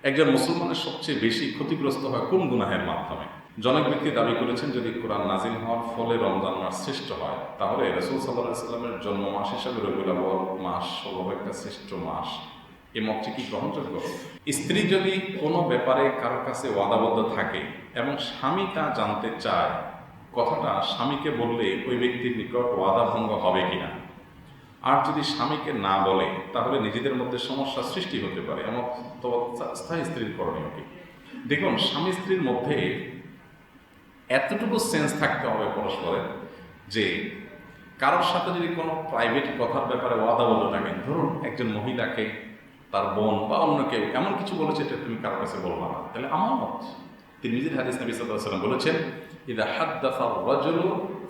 একজন মুসলমানের সবচেয়ে বেশি ক্ষতিগ্রস্ত হয় কোন গুনাহের মাধ্যমে? জনক ব্যক্তি দাবি করেছেন, যদি কোরআন নাজিল হওয়ার ফলে রমজান মাস শ্রেষ্ঠ হয়, তাহলে রাসূল সাল্লাল্লাহু আলাইহি সাল্লামের জন্ম মাস হিসাবে রবিউল আউয়াল মাস সর্বাপেক্ষা শ্রেষ্ঠ মাস। এই মতটি কি গ্রহণযোগ্য? স্ত্রী যদি কোনো ব্যাপারে কারোর কাছে ওয়াদাবদ্ধ থাকে এবং স্বামী তা জানতে চায়, কথাটা স্বামীকে বললে ওই ব্যক্তির নিকট ওয়াদা ভঙ্গ হবে কিনা? আর যদি স্বামীকে না বলে, তাহলে নিজেদের মধ্যে সমস্যা সৃষ্টি হতে পারে। এমন তো স্থায়ী স্ত্রীর করণীয় কি? দেখুন, স্বামী স্ত্রীর মধ্যে এতটুকু সেন্স থাকতে হবে পরস্পরের, যে কারোর সাথে যদি কোনো প্রাইভেট কথার ব্যাপারে ওয়াদাবদ্ধ থাকেন, ধরুন একজন মহিলাকে তার বোন বা অন্য কেউ এমন কিছু বলেছে, এটা তুমি কারোর কাছে বলবা না, তাহলে আমানত। তিনি নিজের হাদিস নবী সাল্লাল্লাহু আলাইহি ওয়াসাল্লাম বলেছেন, ইযা হাদ্দাসা আর-রাজুলু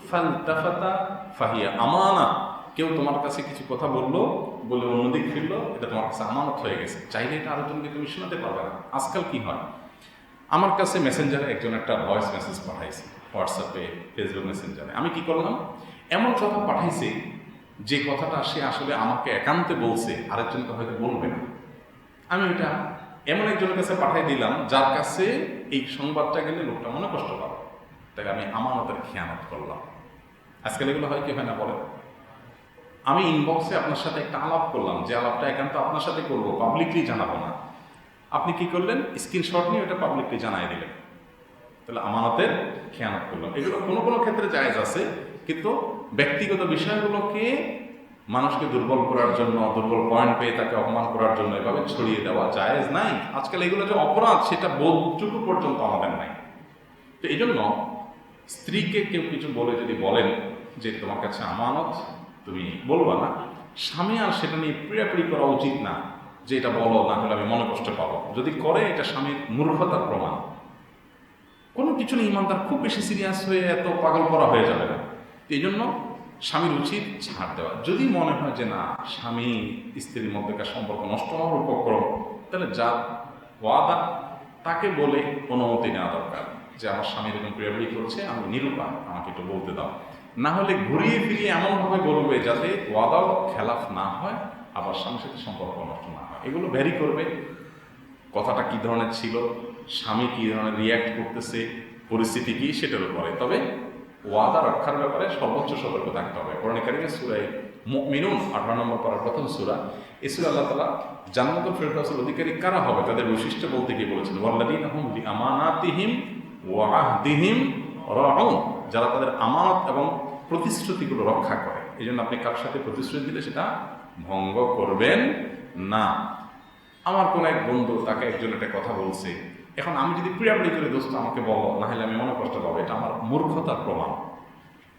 ফালতাফাতা ফাহিয়া আমানা। কেউ তোমার কাছে কিছু কথা বললো, বলে অন্যদিক ফিরলো, এটা তোমার কাছে আমানত হয়ে গেছে, চাইলে এটা আরেকজনকে তুমি শোনাতে পারবে না। আজকাল কি হয়, আমার কাছে মেসেঞ্জারে একজন একটা ভয়েস মেসেজ পাঠাইছে, হোয়াটসঅ্যাপে, ফেসবুক মেসেঞ্জারে। আমি কি করলাম, এমন কথা পাঠাইছে যে কথাটা সে আসলে আমাকে একান্তে বলছে, আরেকজনকে হয়তো বলবে না। আমি ওইটা এমন একজনের কাছে পাঠাই দিলাম যার কাছে এই সংবাদটা গেলে লোকটা মনে কষ্ট পাবে, তাকে আমি আমানতের খেয়ানত করলাম। আজকাল এগুলো হয় কি হয় না বলেন? আমি ইনবক্সে আপনার সাথে একটা আলাপ করলাম, যে আলাপটা একান্ত আপনার সাথে করবো, পাবলিকলি জানাবো না। আপনি কি করলেন, স্ক্রিনশট নিয়ে ওটা পাবলিকলি জানাই দিলেন, তাহলে আমানতের খেয়ানত করলাম। এগুলো কোনো কোনো ক্ষেত্রে জায়েজ আছে, কিন্তু ব্যক্তিগত বিষয়গুলোকে মানুষকে দুর্বল করার জন্য, দুর্বল পয়েন্ট পেয়ে তাকে অপমান করার জন্য এভাবে ছড়িয়ে দেওয়া জায়েজ নাই। আজকাল এগুলো যে অপরাধ, সেটা বোধটুকু পর্যন্ত আমাদের নাই। তো এই জন্য স্ত্রীকে কেউ কিছু বলে যদি বলেন যে তোমার কাছে আমানত, তুমি বলবা না, স্বামী আর সেটা নিয়ে পিড়াপিড়ি করা উচিত না, যে এটা বলো, না হলে আমি মনে কষ্ট পাবো। যদি করে, এটা স্বামীর মূর্খতার প্রমাণ। কোনো কিছু নিয়ে ইমানদার খুব বেশি সিরিয়াস হয়ে এত পাগল করা হয়ে যাবে না। এই জন্য স্বামীর উচিত ছাড় দেওয়া। যদি মনে হয় যে না, স্বামী স্ত্রীর মধ্যেকার সম্পর্ক নষ্ট হওয়ার উপক্রম, তাহলে যা ওয়াদা তাকে বলে অনুমতি নেওয়া দরকার, যে আমার স্বামী এরকম প্রিয়াবলি করছে, আমি নিরুপায়, আমাকে একটু বলতে দাও। না হলে ঘুরিয়ে ফিরিয়ে এমনভাবে বলবে যাতে ওয়াদাও খেলাফ না হয়, আবার স্বামীর সাথে সম্পর্ক নষ্ট না হয়। এগুলো ভ্যারি করবে, কথাটা কী ধরনের ছিল, স্বামী কী ধরনের রিয়্যাক্ট করতেছে, পরিস্থিতি কী, সেটার উপরে। তবে ওয়াদা রক্ষার ব্যাপারে সর্বোচ্চ সতর্ক থাকতে হবে। কোরআন কারীমে সূরা মুমিনুন 18 নম্বর পারার প্রথম সূরা, এই সূরা আল্লাহ তাআলা জান্নাতুল ফেরদাউসের অধিকারী কারা হবে তাদের বৈশিষ্ট্য বলতে গিয়ে বলেছেন, ওয়াল্লাযীনা হুম বিআমানাতিহিম ওয়া আহদিহিম রাউন, যারা তাদের আমানত এবং প্রতিশ্রুতিগুলো রক্ষা করে। এই জন্য আপনি কার সাথে প্রতিশ্রুতি দিলে সেটা ভঙ্গ করবেন না। আমার কোনো এক বন্ধু, তাকে একজন একটা কথা বলছে, এখন আমি যদি পিড়াপিড়ি করে দোস্ত আমাকে বলো, না হলে আমি মনে কষ্ট পাবো, এটা আমার মূর্খতার প্রমাণ।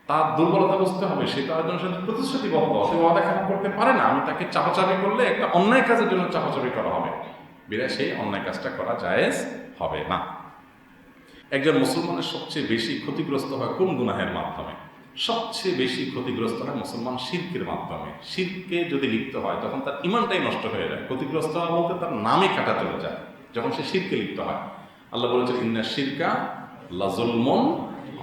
তার দুর্বলতা বুঝতে হবে, সে তার জন্য সাথে প্রতিশ্রুতিবদ্ধ, সে ওয়াদা খেলাপ করতে পারে না। আমি তাকে চাপাচাপি করলে একটা অন্যায় কাজের জন্য চাপাচাপি করা হবে, বিধায় সেই অন্যায় কাজটা করা জায়েজ হবে না। একজন মুসলমানের সবচেয়ে বেশি ক্ষতিগ্রস্ত হয় কোন গুনাহের মাধ্যমে? সবচেয়ে বেশি ক্ষতিগ্রস্ত হয় মুসলমান শিরকের মাধ্যমে। শিরকে যদি লিপ্ত হয়, তখন তার ইমানটাই নষ্ট হয়ে যায়। ক্ষতিগ্রস্ত হওয়া বলতে তার নামে কাটা চলে যায় যখন সে শিরকে লিপ্ত হয়। আল্লাহ বলেছেন, ইন্না শিরকা লাযুলমুন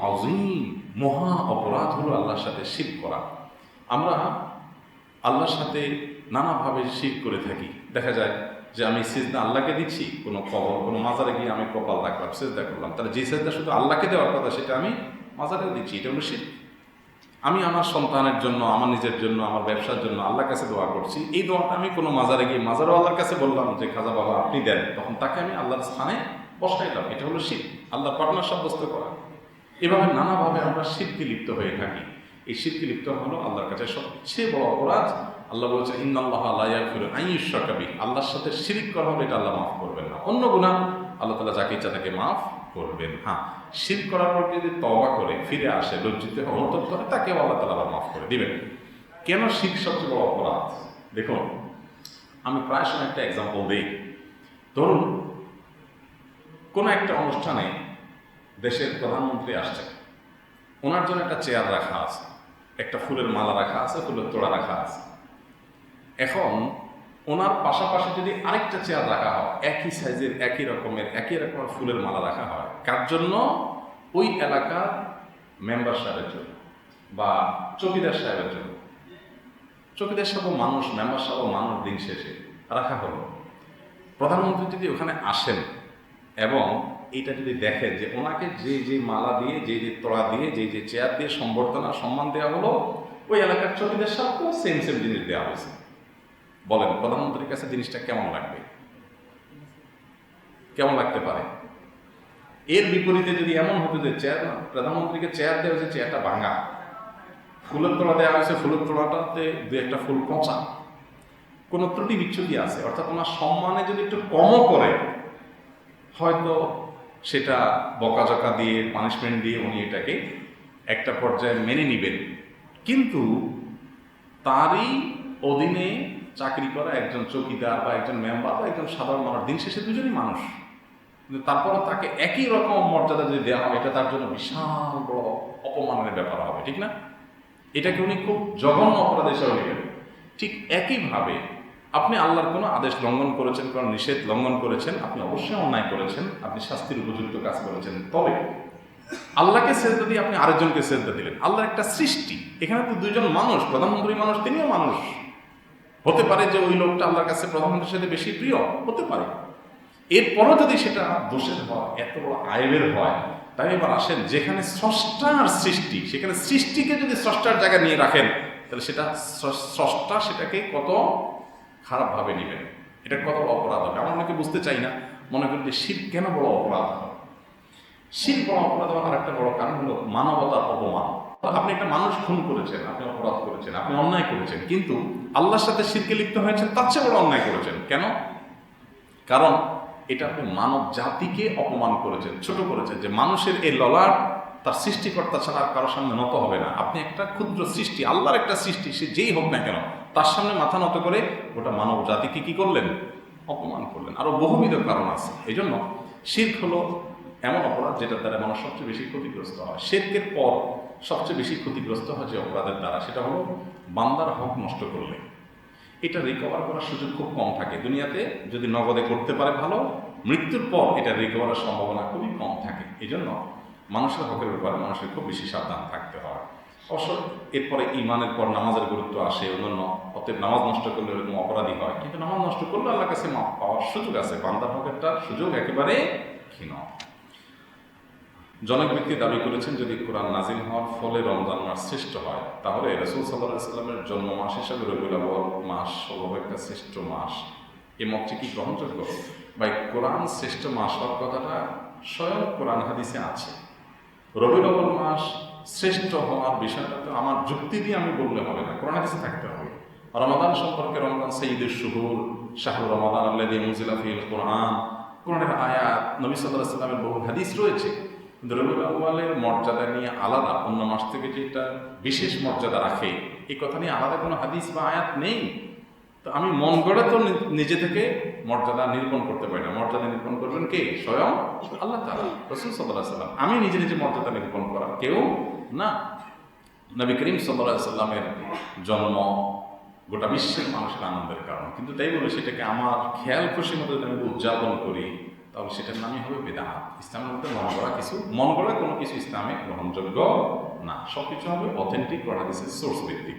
আযীম, মহা অপরাধ হলো আল্লাহর সাথে শিরক করা। আমরা আল্লাহর সাথে নানাভাবে শিরক করে থাকি। দেখা যায় যে আমি সিজদা আল্লাহকে দিচ্ছি, কোনো কবর, কোনো মাজারে গিয়ে আমি কপাল রাখলাম, সিজদা করলাম, তাহলে যে সিজদা শুধু আল্লাহকে দেওয়ার কথা, সেটা আমি মাজারেও দিচ্ছি, এটা হলো শিরক। আমি আমার সন্তানের জন্য, আমার নিজের জন্য, আমার ব্যবসার জন্য আল্লাহর কাছে দোয়া করছি, এই দোয়াটা আমি কোনো মাজারে গিয়ে মাজারও আল্লাহর কাছে বললাম যে খাজা বাবা আপনি দেন, তখন তাকে আমি আল্লাহর স্থানে বসাইলাম, এটা হলো শিরক, আল্লাহ পার্টনার সাব্যস্ত করা। এভাবে নানাভাবে আমরা শিরকে লিপ্ত হয়ে থাকি। এই শিরকে লিপ্ত হলো আল্লাহর কাছে সবচেয়ে বড় অপরাধ। আল্লাহ বলছেন, ইন্নাল্লাহা লা ইয়াগফিরু আন ইউশরাকা বিহি, আল্লাহর সাথে শিরক করা হবে, এটা আল্লাহ মাফ করবেন না। অন্য গুনাহ আল্লাহ তাআলা যাকে ইচ্ছা তাকে মাফ করবেন। হ্যাঁ, শিরক করার পর যদি তওবা করে ফিরে আসে, লজ্জিত হয়, অনুতপ্ত হয়, তাকেও আল্লাহ তাআলা আবার মাফ করে দিবেন। কেন শিরক সবচেয়ে বড় অপরাধ? দেখুন, আমি প্রায় সময় একটা এক্সাম্পল দিই। ধরুন, কোনো একটা অনুষ্ঠানে দেশের প্রধানমন্ত্রী আসছেন, ওনার জন্য একটা চেয়ার রাখা আছে, একটা ফুলের মালা রাখা আছে, ফুলের তোড়া রাখা আছে। এখন ওনার পাশাপাশি যদি আরেকটা চেয়ার রাখা হয়, একই সাইজের, একই রকমের ফুলের মালা রাখা হয়, কার জন্য? ওই এলাকার মেম্বার সাহেবের জন্য বা চৌকিদার সাহেবের জন্য। চৌকিদার সাহেব মানুষ, মেম্বার সাহেব মানুষ, দিন শেষে রাখা হলো। প্রধানমন্ত্রী যদি ওখানে আসেন এবং এটা যদি দেখেন যে ওনাকে যে যে মালা দিয়ে যে যে তোড়া দিয়ে যে যে চেয়ার দিয়ে সম্বর্ধনা সম্মান দেওয়া হলো, ওই এলাকার চকিদের সাথেও সেম সেম জিনিস দেওয়া হয়েছে, বলেন প্রধানমন্ত্রীর কাছে জিনিসটা কেমন লাগবে? কেমন লাগতে পারে? এর বিপরীতে যদি এমন হতো যে প্রধানমন্ত্রীকে চেয়ার দেওয়া হয়েছে, চেয়ারটা ভাঙা, ফুলের তোড়া দেওয়া হয়েছে, ফুলের তোড়াটাতে দু একটা ফুল পচা, কোনো ত্রুটি বিচ্ছুতি আছে, অর্থাৎ ওনার সম্মানে যদি একটু কমও করে, হয়তো সেটা বকাঝকা দিয়ে পানিশমেন্ট দিয়ে উনি এটাকে একটা পর্যায়ে মেনে নেবেন। কিন্তু তারই অধীনে চাকরি করা একজন চৌকিদার বা একজন মেম্বার বা একজন সাধারণ মানুষ, দিন শেষে দুজনই মানুষ, কিন্তু তারপরও তাকে একই রকম মর্যাদা যদি দেওয়া হয়, এটা তার জন্য বিশাল বড় অপমানের ব্যাপার হবে, ঠিক না? এটাকে উনি খুব জঘন্য অপরাধ হিসেবে নেবেন। ঠিক একইভাবে আপনি আল্লাহর কোনো আদেশ লঙ্ঘন করেছেন, কোনো নিষেধ লঙ্ঘন করেছেন, আপনি অবশ্যই অন্যায় করেছেন, আপনি শাস্তির উপযুক্ত কাজ করেছেন। তবে আল্লাহকে সেজদা দিয়ে আপনি আরেকজনকে সেজদা দিলেন। আল্লাহর একটা সৃষ্টি, এখানে তো দুইজন মানুষ, প্রধানমন্ত্রী মানুষ, তিনিও মানুষ। হতে পারে যে ওই লোকটা আল্লাহর কাছে প্রধানমন্ত্রীর সাথে বেশি প্রিয়, হতে পারে। এরপরও যদি সেটা দোষের হয়, এত বড় আইবের হয়, তাই এবার আসেন যেখানে স্রষ্টার সৃষ্টি, সেখানে সৃষ্টিকে যদি স্রষ্টার জায়গায় নিয়ে রাখেন, তাহলে সেটা স্রষ্টা সেটাকে কত খারাপভাবে নেবেন, এটা কত বড় অপরাধ হবে। আমরা অনেকে বুঝতে চাই না, মনে করি যে শিরক কেন বড় অপরাধ হবে। শিরক বড় অপরাধ হওয়ার আরেকটা বড় কারণ হলো মানবতার অপমান। আপনি একটা মানুষ খুন করেছেন, আপনি অপরাধ করেছেন, আপনি অন্যায় করেছেন, কিন্তু আল্লাহর সাথে শিরকে লিপ্ত হয়েছেন, তার চেয়ে বড় অন্যায় করেছেন। কেন? কারণ এটা আপনি মানব জাতিকে অপমান করেছেন, ছোট করেছেন, যে মানুষের এই ললাট তার সৃষ্টিকর্তা ছাড়া আর কারোর সামনে নত হবে না। আপনি একটা ক্ষুদ্র সৃষ্টি, আল্লাহর একটা সৃষ্টি, সে যেই হোক না কেন, তার সামনে মাথা নত করে ওটা মানব জাতিকে কি করলেন? অপমান করলেন। আরো বহুবিধ কারণ আছে। এই জন্য শিরক হলো এমন অপরাধ যেটা দ্বারা মানুষ সবচেয়ে বেশি ক্ষতিগ্রস্ত হয়। শিরকের পর সবচেয়ে বেশি ক্ষতিগ্রস্ত হয় যে অপরাধের দ্বারা, সেটা হলো বান্দার হক নষ্ট করলে। এটা রিকভার করার সুযোগ খুব কম থাকে দুনিয়াতে। যদি নগদে করতে পারে ভালো, মৃত্যুর পর এটা রিকভারের সম্ভাবনা খুবই কম থাকে। এই জন্য মানুষের হকের ব্যাপারে মানুষের খুব বেশি সাবধান থাকতে হয়। অবশ্য এরপরে ইমানের পর নামাজের গুরুত্ব আসে, অন্যান্য। অতএব নামাজ নষ্ট করলে এরকম অপরাধী হয়, কিন্তু নামাজ নষ্ট করলে আল্লাহর কাছে মাপ পাওয়ার সুযোগ আছে। বান্দার হকেরটা সুযোগ একেবারে ক্ষীণ। জনক ব্যক্তি দাবি করেছেন, যদি কোরআন নাজিল হওয়ার ফলে রমজান মাস শ্রেষ্ঠ হয়, তাহলে রাসূল সাল্লাল্লাহু আলাইহি সাল্লামের জন্ম মাস হিসাবে রবিউল আউয়াল মাস হলো একটা শ্রেষ্ঠ মাস। এই মতটি কি গ্রহণযোগ্য? ভাই, কোরআন শ্রেষ্ঠ মাস হওয়ার কথাটা স্বয়ং কোরআন হাদিসে আছে। রবিউল আউয়াল মাস শ্রেষ্ঠ হওয়ার বিষয়টা তো আমার যুক্তি দিয়ে আমি বললে হবে না, কোরআন হাদিসে থাকতে হবে। রমাদান সম্পর্কে, রমজান সাইয়্যিদুশ শুহুর, শাহরু রমাদান আল্লাযী উনজিলা ফীহিল কুরআন, কোরআনের আয়াত, নবী সাল্লাল্লাহু আলাইহি সাল্লামের বহু হাদিস রয়েছে। রবিউল আউয়ালের মর্যাদা নিয়ে আলাদা অন্য মাস থেকে যেটা বিশেষ মর্যাদা রাখে, এই কথা নিয়ে আলাদা কোনো হাদিস বা আয়াত নেই। তো আমি মন গড়ে তো নিজে থেকে মর্যাদা নিরূপণ করতে পারি না। মর্যাদা নিরূপণ করবেন কে? স্বয়ং আল্লাহ তাআলা, রাসূল সাল্লাল্লাহু আলাইহি সাল্লাম। আমি নিজে নিজে মর্যাদা নিরূপণ করা কেউ না। নবী করিম সাল্লাল্লাহু আলাইহি সাল্লামের জন্ম গোটা বিশ্বের মানুষের আনন্দের কারণ, কিন্তু তাই বলে সেটাকে আমার খেয়াল খুশি মতো যদি আমি উদযাপন করি, তাহলে সেটার নামই হবে বিদআত। ইসলামের মধ্যে মন গড়া কোনো কিছু ইসলামে গ্রহণযোগ্য না। সবকিছু হবে অথেন্টিক কোরআন হাদিসের সোর্স ভিত্তিক।